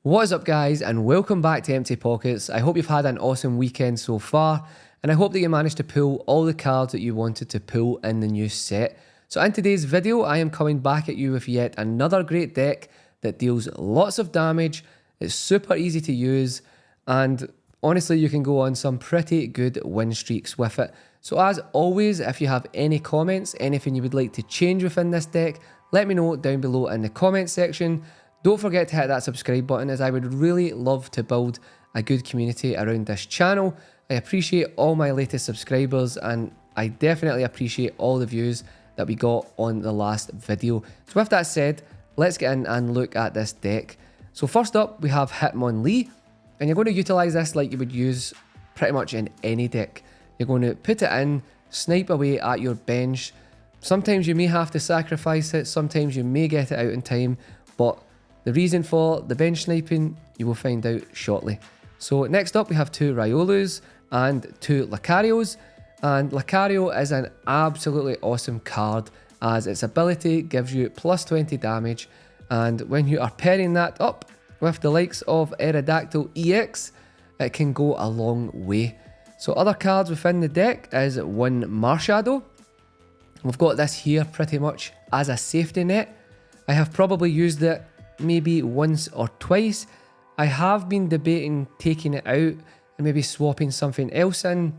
What is up guys, and welcome back to Empty Pockets. I hope you've had an awesome weekend so far, and I hope that you managed to pull all the cards that you wanted to pull in the new set. So in today's video, I am coming back at you with yet another great deck that deals lots of damage, it's super easy to use, and honestly you can go on some pretty good win streaks with it. So as always, if you have any comments, anything you would like to change within this deck, let me know down below in the comment section. Don't forget to hit that subscribe button, as I would really love to build a good community around this channel. I appreciate all my latest subscribers, and I definitely appreciate all the views that we got on the last video. So with that said, let's get in and look at this deck. So first up, we have Hitmonlee, and you're going to utilize this like you would use pretty much in any deck. You're going to put it in, snipe away at your bench. Sometimes you may have to sacrifice it, sometimes you may get it out in time, but the reason for the bench sniping, you will find out shortly. So next up, we have two Riolus and two Lucarios. And Lucario is an absolutely awesome card, as its ability gives you plus 20 damage. And when you are pairing that up with the likes of Aerodactyl EX, it can go a long way. So other cards within the deck is one Marshadow. We've got this here pretty much as a safety net. I have probably used it maybe once or twice. I have been debating taking it out and maybe swapping something else in,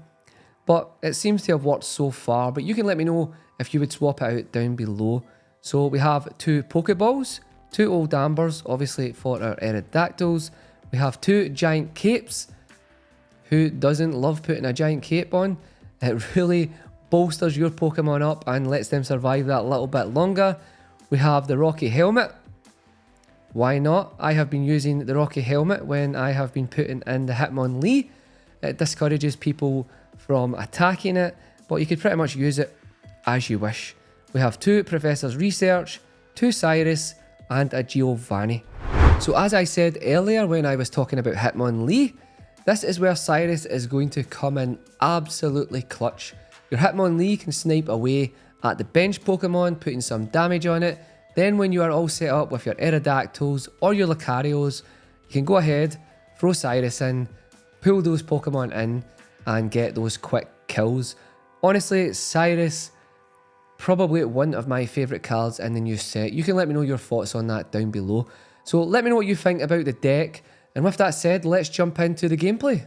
but it seems to have worked so far. But you can let me know if you would swap it out down below. So we have two Pokeballs, two Old Ambers, obviously for our Aerodactyls. We have two Giant Capes. Who doesn't love putting a giant cape on? It really bolsters your Pokemon up and lets them survive that little bit longer. We have the Rocky Helmet. Why not? I have been using the Rocky Helmet when I have been putting in the Hitmonlee. It discourages people from attacking it, but you could pretty much use it as you wish. We have two Professor's Research, two Cyrus, and a Giovanni. So as I said earlier when I was talking about Hitmonlee, this is where Cyrus is going to come in absolutely clutch. Your Hitmonlee can snipe away at the bench Pokemon, putting some damage on it. Then when you are all set up with your Aerodactyls or your Lucarios, you can go ahead, throw Cyrus in, pull those Pokemon in, and get those quick kills. Honestly, Cyrus, probably one of my favourite cards in the new set. You can let me know your thoughts on that down below. So let me know what you think about the deck. And with that said, let's jump into the gameplay.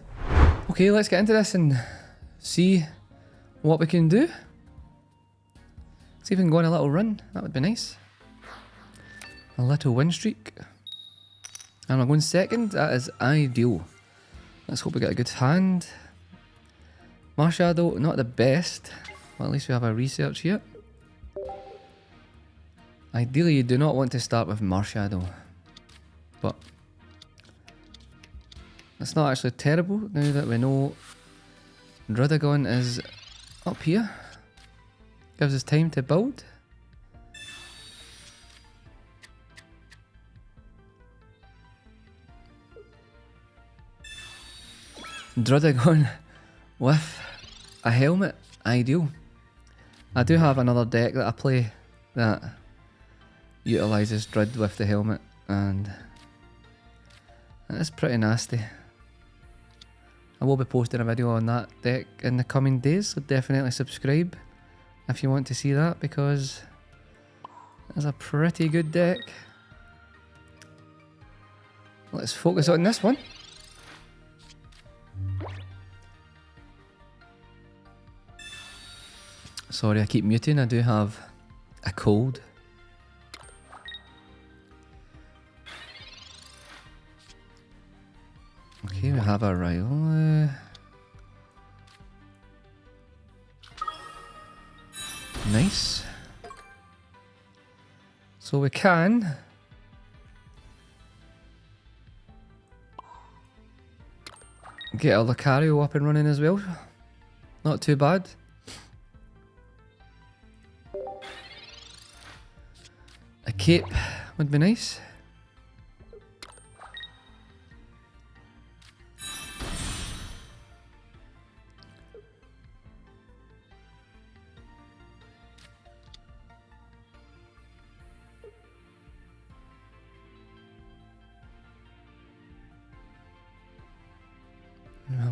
Okay, let's get into this and see what we can do. See if we can go on a little run. That would be nice. A little win streak. And we're going second. That is ideal. Let's hope we get a good hand. Marshadow, not the best. Well, at least we have our research here. Ideally, you do not want to start with Marshadow. But it's not actually terrible now that we know Druddigon is up here. Gives us time to build. Druddigon with a helmet, ideal. I do have another deck that I play that utilises Drud with the helmet, and it's pretty nasty. I will be posting a video on that deck in the coming days, so definitely subscribe if you want to see that, because it's a pretty good deck. Let's focus on this one. Sorry, I keep muting. I do have a cold. Okay, we have a Riola. Nice. So we can get a Lucario up and running as well. Not too bad. A cape would be nice.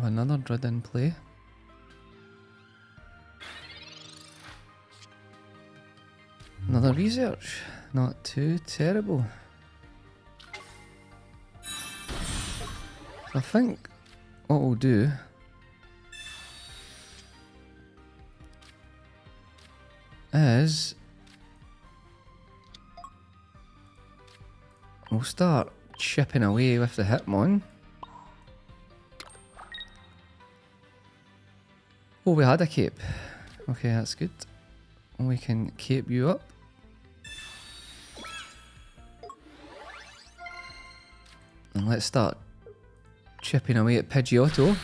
have another Druid in play. Another research. Not too terrible. I think what we'll do is we'll start chipping away with the Hitmon. Oh, we had a cape. Okay, that's good. We can cape you up. And let's start chipping away at Pidgeotto.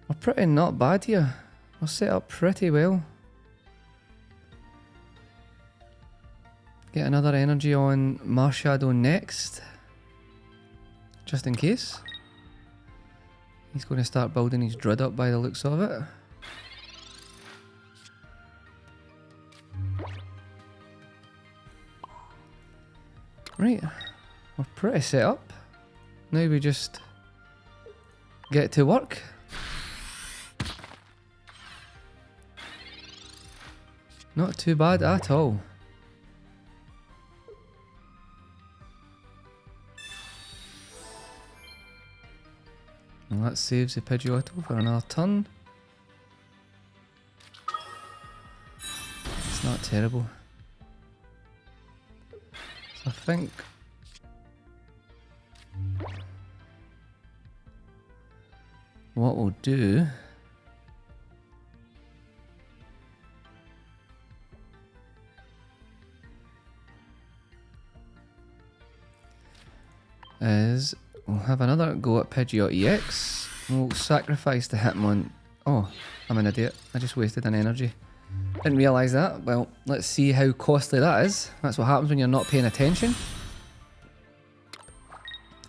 We're pretty not bad here. We're set up pretty well. Get another energy on Marshadow next. Just in case. He's going to start building his Druid up by the looks of it. Right, we're pretty set up. Now we just get to work. Not too bad at all. And that saves the Pidgeotto for another turn. It's not terrible. So I think what we'll do is we'll have another go at Pidgeot EX. We'll sacrifice the Hitmon. Oh, I'm an idiot. I just wasted an energy. Didn't realise that. Well, let's see how costly that is. That's what happens when you're not paying attention.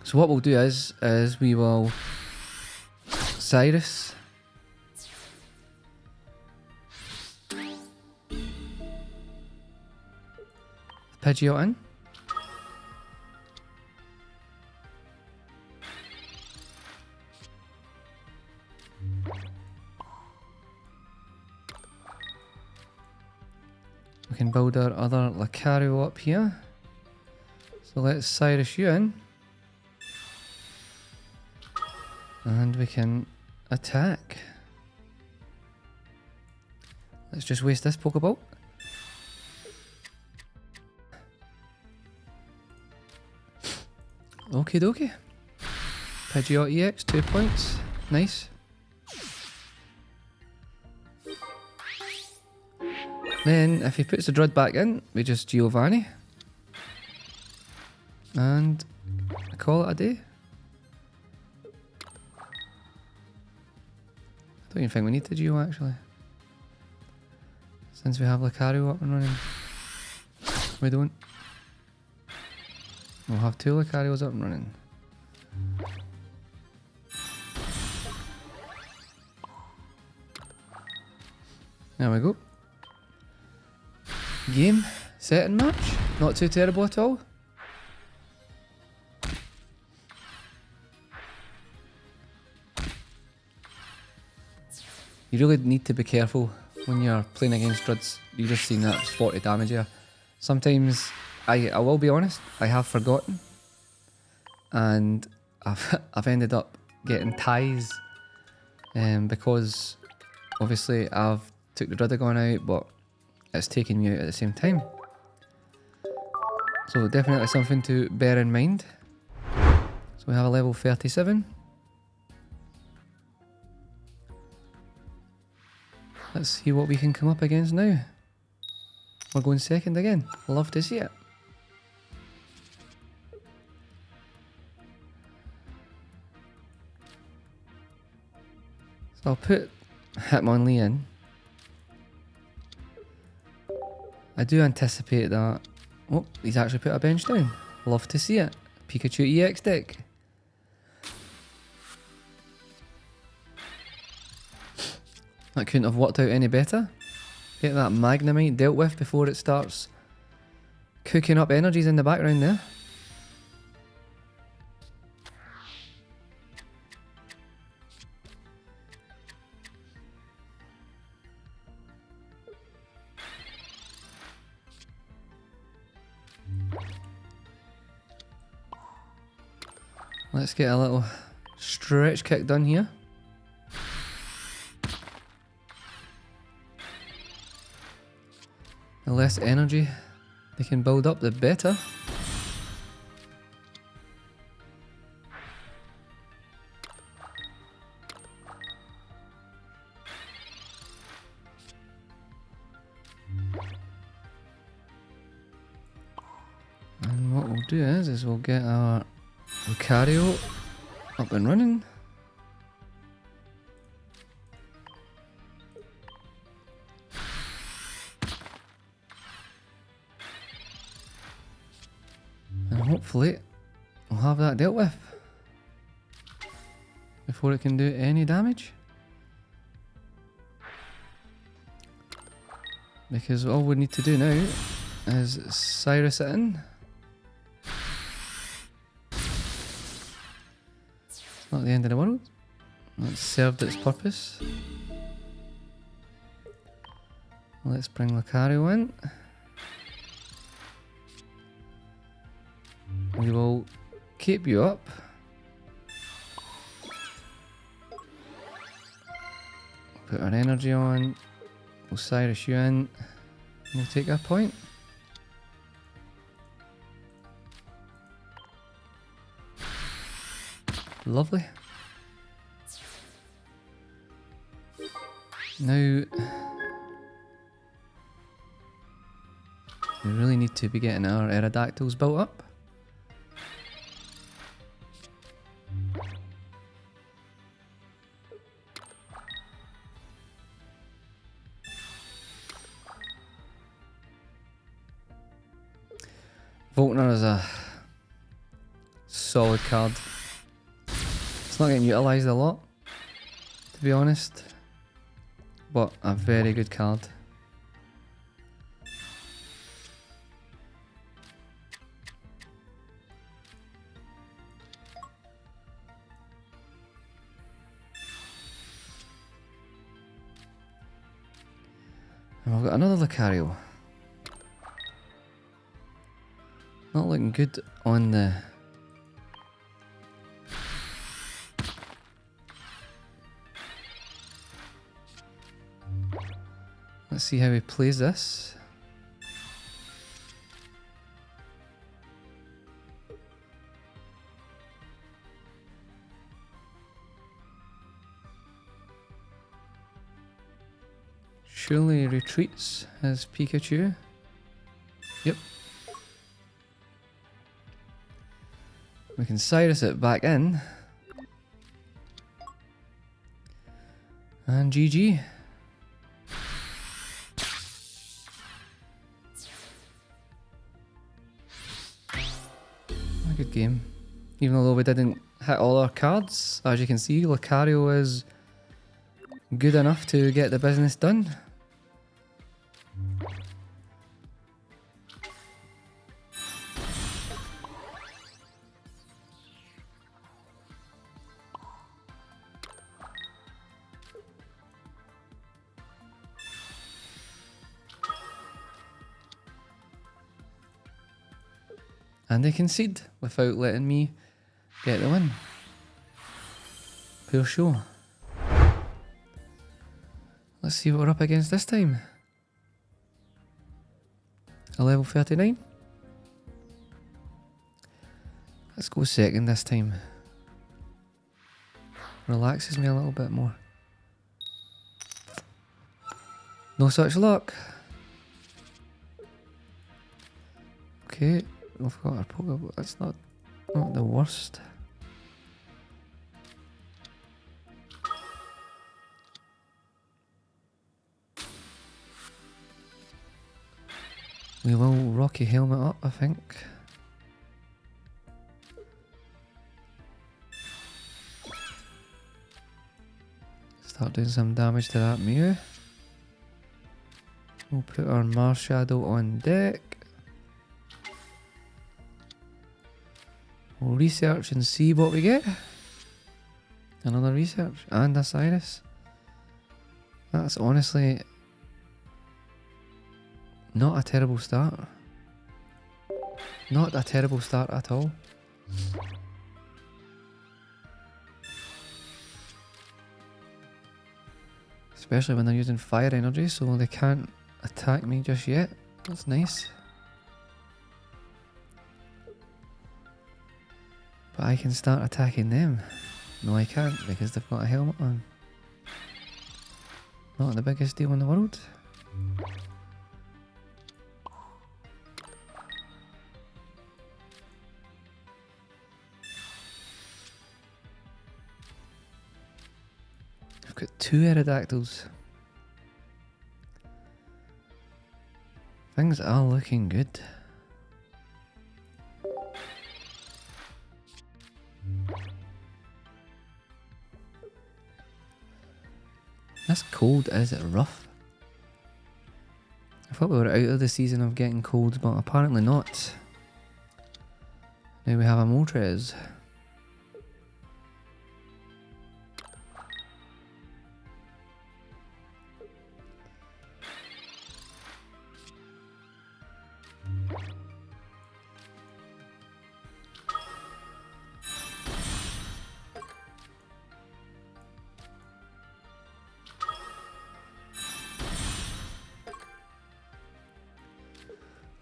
So what we'll do is we will Cyrus. Pidgeot in. We can build our other Lucario up here. So let's Cyrus you in. And we can attack. Let's just waste this Pokeball. Okie dokie. Pidgeot EX, 2 points. Nice. Then, if he puts the Druid back in, we just Giovanni. And call it a day. I don't even think we need to Geo actually. Since we have Lucario up and running. We don't. We'll have 2 Lucarios up and running. There we go. Game, set and match. Not too terrible at all. You really need to be careful when you're playing against Druids. You just seen that 40 damage here. Sometimes, I will be honest, I have forgotten. And I've ended up getting ties. Because obviously I've took the Druidagon out, but it's taking me out at the same time. So definitely something to bear in mind. So we have a level 37. Let's see what we can come up against now. We're going second again. Love to see it. So I'll put Hitmonlee in. I do anticipate that. Oh, he's actually put a bench down. Love to see it. Pikachu EX deck. That couldn't have worked out any better. Get that Magnemite dealt with before it starts cooking up energies in the background there. Let's get a little stretch kick done here. The less energy they can build up, the better. And what we'll do is we'll get our Lucario up and running. And hopefully we'll have that dealt with before it can do any damage. Because all we need to do now is Cyrus it in. Not the end of the world. It's served its purpose. Let's bring Lucario in. We will keep you up. Put our energy on. We'll Cyrus you in. We'll take a point. Lovely. Now, we really need to be getting our Aerodactyls built up. Volkner is a solid card. It's not getting utilised a lot, to be honest, but a very good card. And we've got another Lucario. Not looking good on the... Let's see how he plays this. Surely he retreats his Pikachu. Yep. We can Cyrus it back in. And GG. A good game. Even though we didn't hit all our cards, as you can see, Lucario is good enough to get the business done. And they concede without letting me get the win. Poor show. Let's see what we're up against this time. A level 39. Let's go second this time. Relaxes me a little bit more. No such luck. Okay. We've got our Pokemon. That's not the worst. We will Rocky Helmet up, I think. Start doing some damage to that Mew. We'll put our Marshadow on deck. We'll research and see what we get. Another research and a Cyrus. That's honestly not a terrible start. Not a terrible start at all. Especially when they're using fire energy, so they can't attack me just yet. That's nice. But I can start attacking them. No, I can't because they've got a helmet on. Not the biggest deal in the world. I've got 2 Aerodactyls. Things are looking good. This cold is rough. I thought we were out of the season of getting colds, but apparently not. Now we have a Moltres.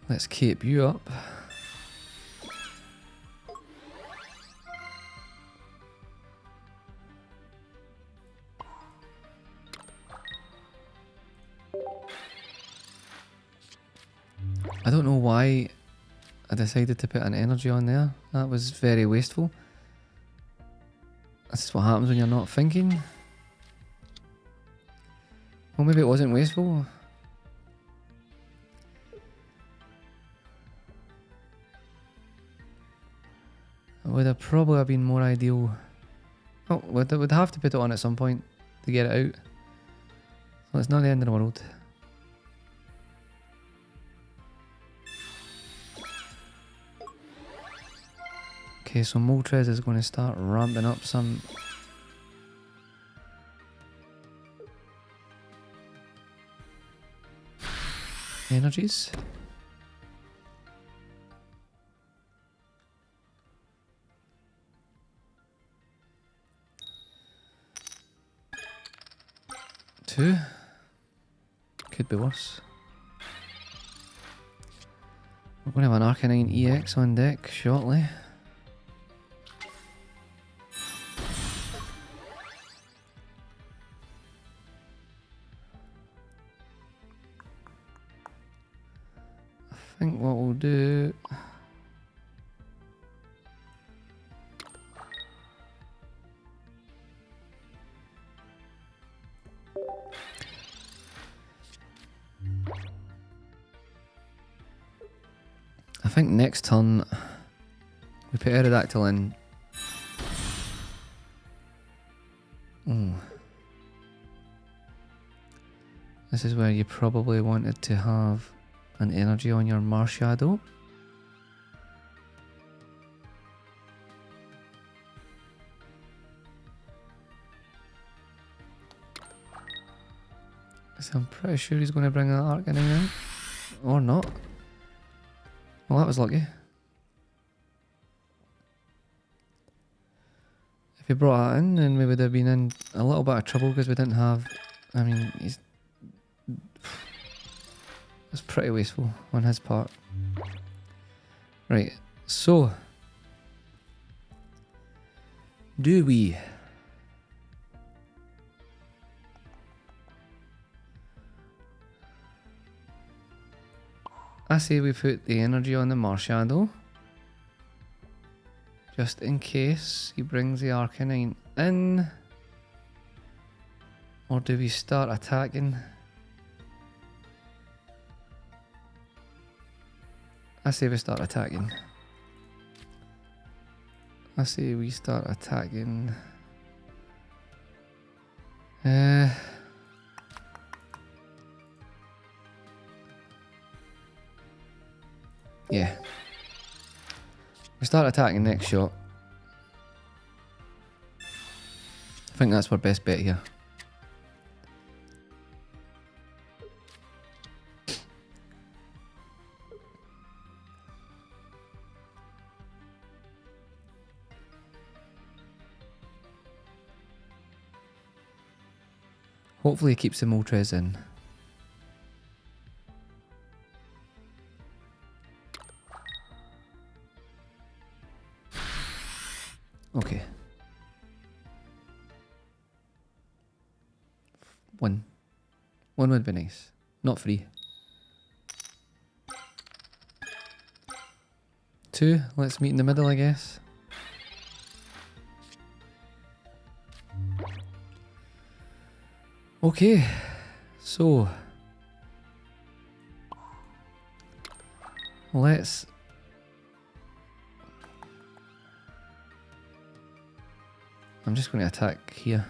Let's keep you up. I don't know why I decided to put an energy on there. That was very wasteful. That's what happens when you're not thinking. Well, maybe it wasn't wasteful. It would have probably been more ideal. Oh, we'd have to put it on at some point to get it out. So it's not the end of the world. Okay, so Moltres is going to start ramping up some energies. Two. Could be worse. We're going to have an Arcanine EX on deck shortly. I think what we'll do... I think next turn we put Aerodactyl in. This is where you probably wanted to have an energy on your Marshadow. So I'm pretty sure he's going to bring that Arcanine in. Or not. Well, that was lucky. If he brought that in, then we would have been in a little bit of trouble because we didn't have... I mean, it's pretty wasteful on his part. Right, so... do we... I say we put the energy on the Marshadow. Just in case he brings the Arcanine in. Or do we start attacking? I say we start attacking. I say we start attacking. Yeah. We start attacking next shot. I think that's our best bet here. Hopefully he keeps the Moltres in. Okay. One. One would be nice. Not free. 2. Let's meet in the middle, I guess. Okay. So. Let's... I'm just going to attack here.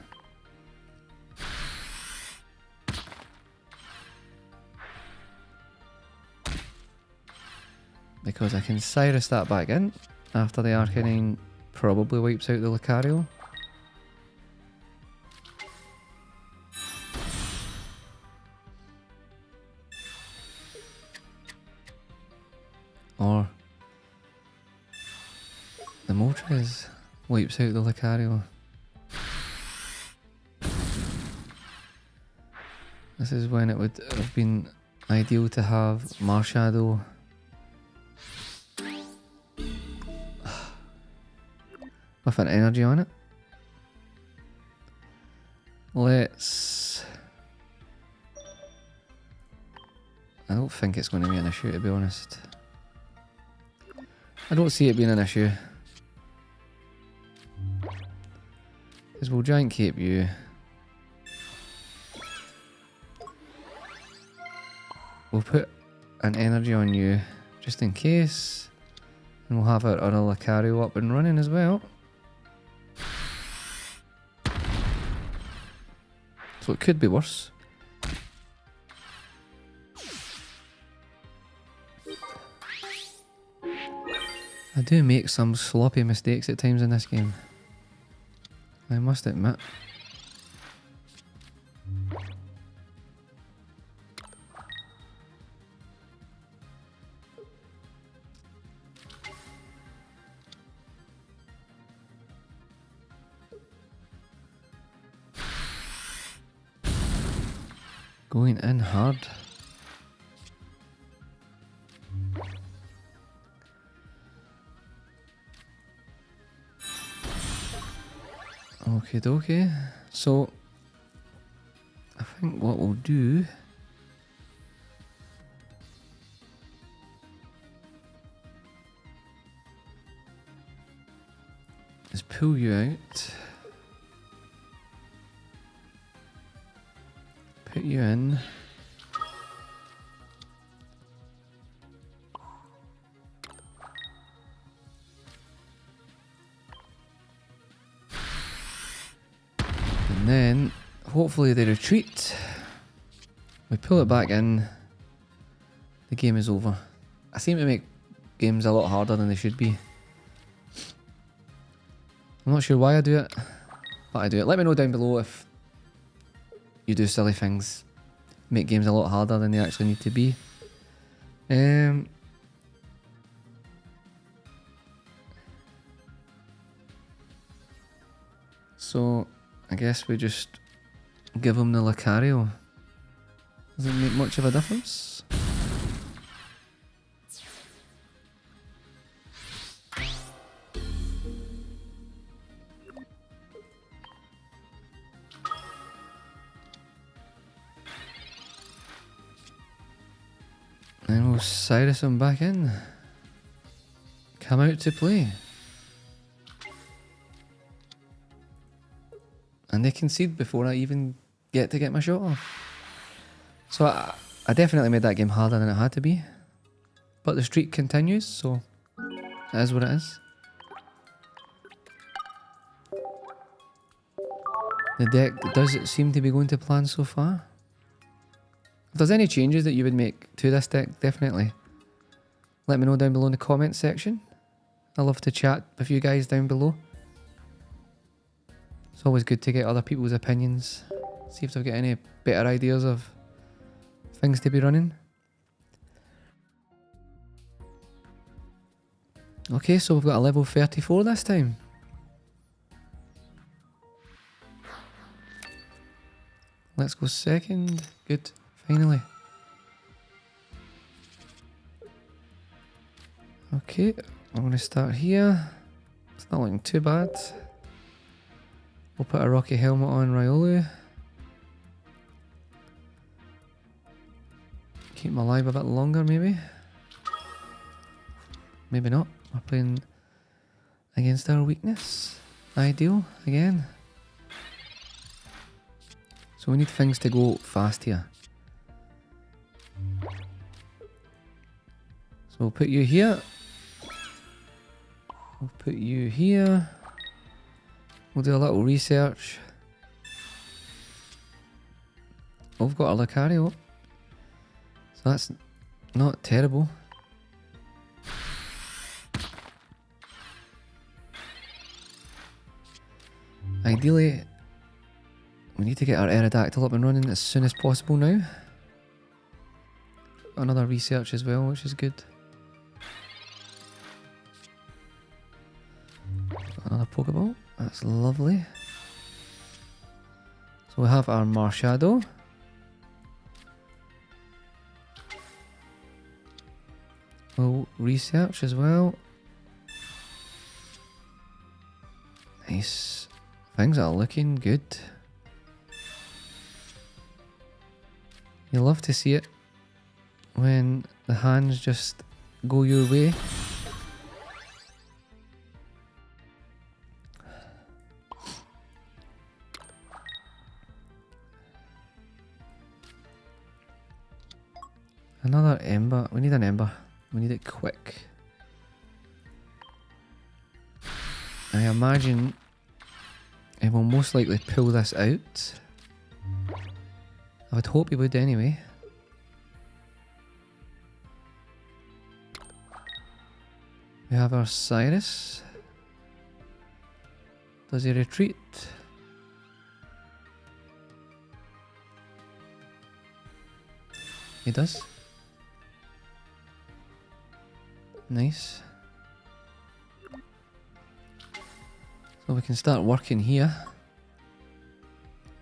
Because I can Cyrus that back in after the Arcanine probably wipes out the Lucario. Or the Moltres wipes out the Lucario. This is when it would have been ideal to have Marshadow with an energy on it. Let's... I don't think it's going to be an issue, to be honest. I don't see it being an issue. Because we'll Giant Cape you. We'll put an energy on you just in case. And we'll have our other Lucario up and running as well. So it could be worse. I do make some sloppy mistakes at times in this game, I must admit. Going in hard. Okie dokie. So, I think what we'll do is pull you out, put you in, and then hopefully they retreat, we pull it back in, the game is over. I seem to make games a lot harder than they should be. I'm not sure why I do it, but I do it. Let me know down below if you do silly things, make games a lot harder than they actually need to be. So I guess we just give him the Lucario. Doesn't make much of a difference. And we'll Cyrus him back in. Come out to play. And they concede before I even get to get my shot off. So I definitely made that game harder than it had to be. But the streak continues, so it is what it is. The deck does seem to be going to plan so far. If there's any changes that you would make to this deck, definitely let me know down below in the comments section. I love to chat with you guys down below. It's always good to get other people's opinions. See if they've got any better ideas of things to be running. Okay, so we've got a level 34 this time. Let's go second. Good, finally. Okay, I'm going to start here. It's not looking too bad. We'll put a rocky helmet on Riolu. Keep him alive a bit longer maybe. Maybe not. We're playing against our weakness. Ideal again. So we need things to go fast here. So we'll put you here. We'll put you here. We'll do a little research. Oh, we've got a Lucario. So that's not terrible. Ideally, we need to get our Aerodactyl up and running as soon as possible now. Another research as well, which is good. Got another Pokeball. That's lovely. So we have our Marshadow. We'll research as well. Nice. Things are looking good. You love to see it when the hands just go your way. Another Ember. We need an Ember. We need it quick. I imagine it will most likely pull this out. I would hope he would anyway. We have our Cyrus. Does he retreat? He does. Nice. So we can start working here.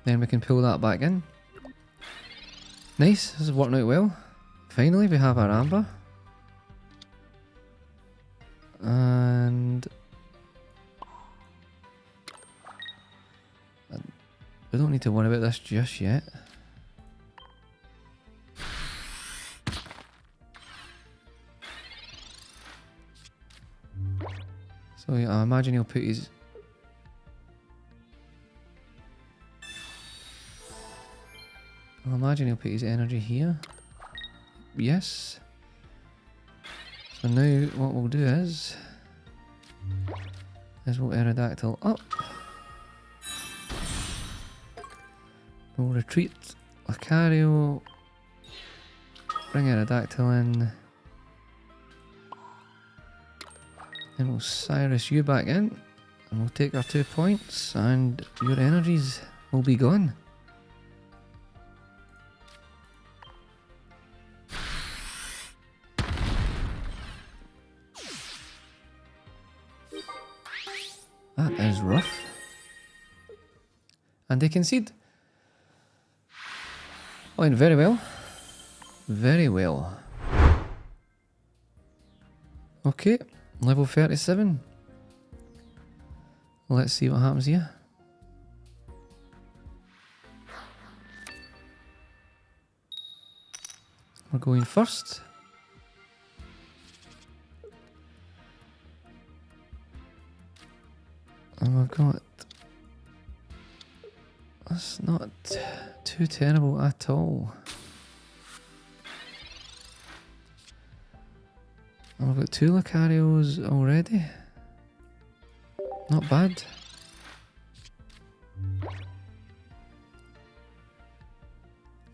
Then we can pull that back in. Nice, this is working out well. Finally, we have our Amber. And we don't need to worry about this just yet. So I imagine he'll put his... I imagine he'll put his energy here. Yes. So now what we'll do is we'll Aerodactyl up. We'll retreat Lucario. Bring Aerodactyl in. Then we'll Cyrus you back in. And we'll take our 2 points and your energies will be gone. That is rough. And they concede. Went very well. Very well. Okay, level 37. Let's see what happens here. We're going first. And we've got... That's not too terrible at all. And we've got 2 Lucarios already. Not bad.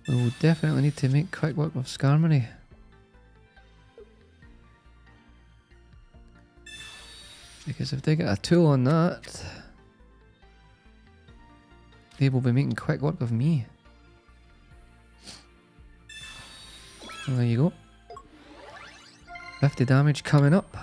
We will definitely need to make quick work with Skarmory. Because if they get a tool on that, they will be making quick work of me. Well, there you go. 50 damage coming up.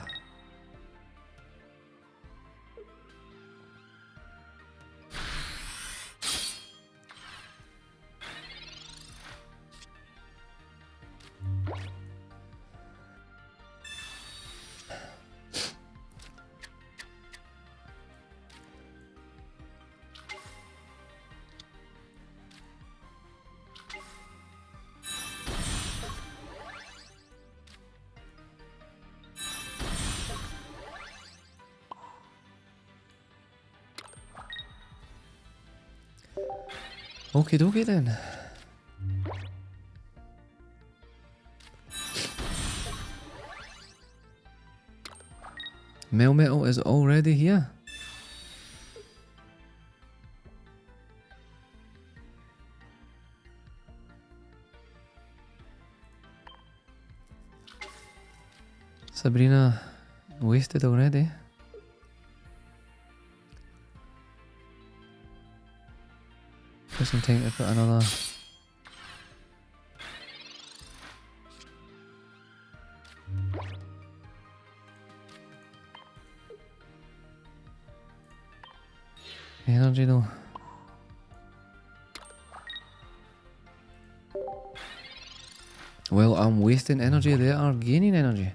Okie dokie then. Melmetal is already here. Sabrina wasted already. Just in time to put another energy though. Well, I'm wasting energy, they are gaining energy.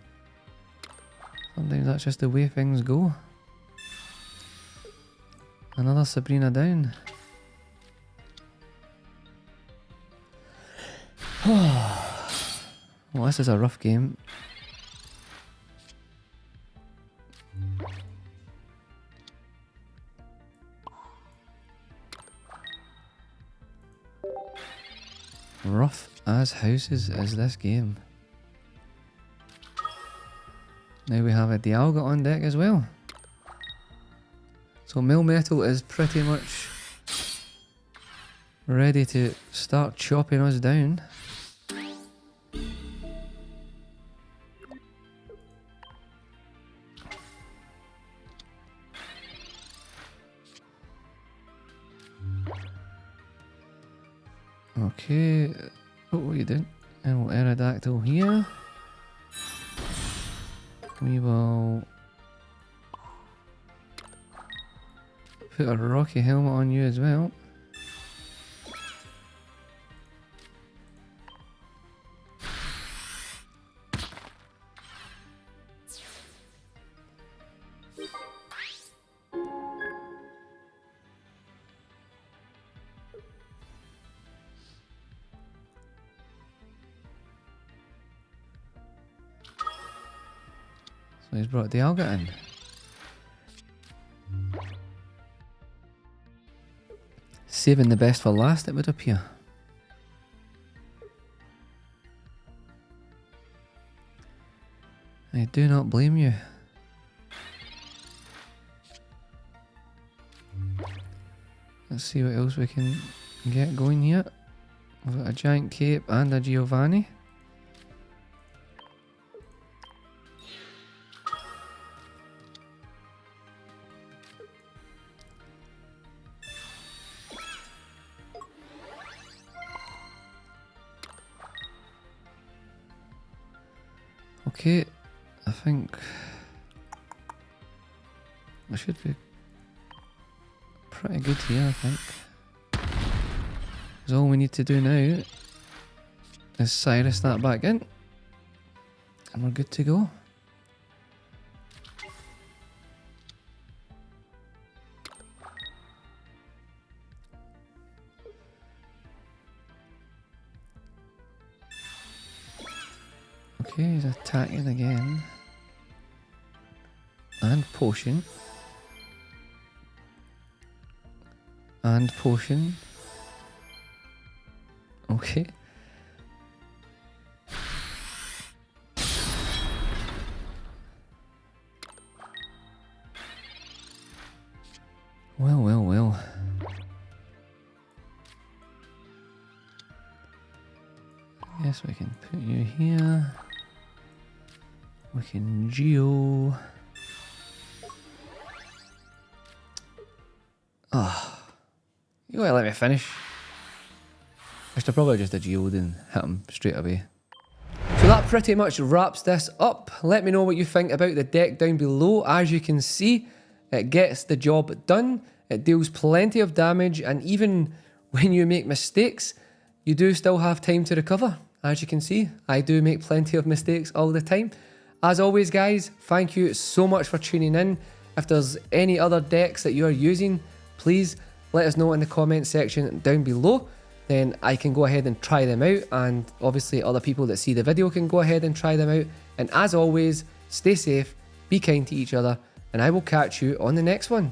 Sometimes that's just the way things go. Another Sabrina down. Well, this is a rough game. Rough as houses is this game. Now we have a Dialga on deck as well. So Melmetal is pretty much ready to start chopping us down. Okay, what are you doing? And we'll Aerodactyl here. We will put a rocky helmet on you as well. So he's brought Dialga in. Saving the best for last, it would appear. I do not blame you. Let's see what else we can get going here. We've got a giant cape and a Giovanni. Okay, I think I should be pretty good here, I think. Because all we need to do now is Cyrus that back in and we're good to go. Okay, he's attacking again. And potion. And potion. Okay. Well, well, well. I guess we can put you here. We can Geo. You gotta let me finish. I should have probably just a geode and hit him straight away. So that pretty much wraps this up. Let me know what you think about the deck down below. As you can see, it gets the job done. It deals plenty of damage, and even when you make mistakes, you do still have time to recover. As you can see, I do make plenty of mistakes all the time. As always, guys, thank you so much for tuning in. If there's any other decks that you are using, please let us know in the comment section down below. Then I can go ahead and try them out, and obviously other people that see the video can go ahead and try them out. And as always, stay safe, be kind to each other, and I will catch you on the next one.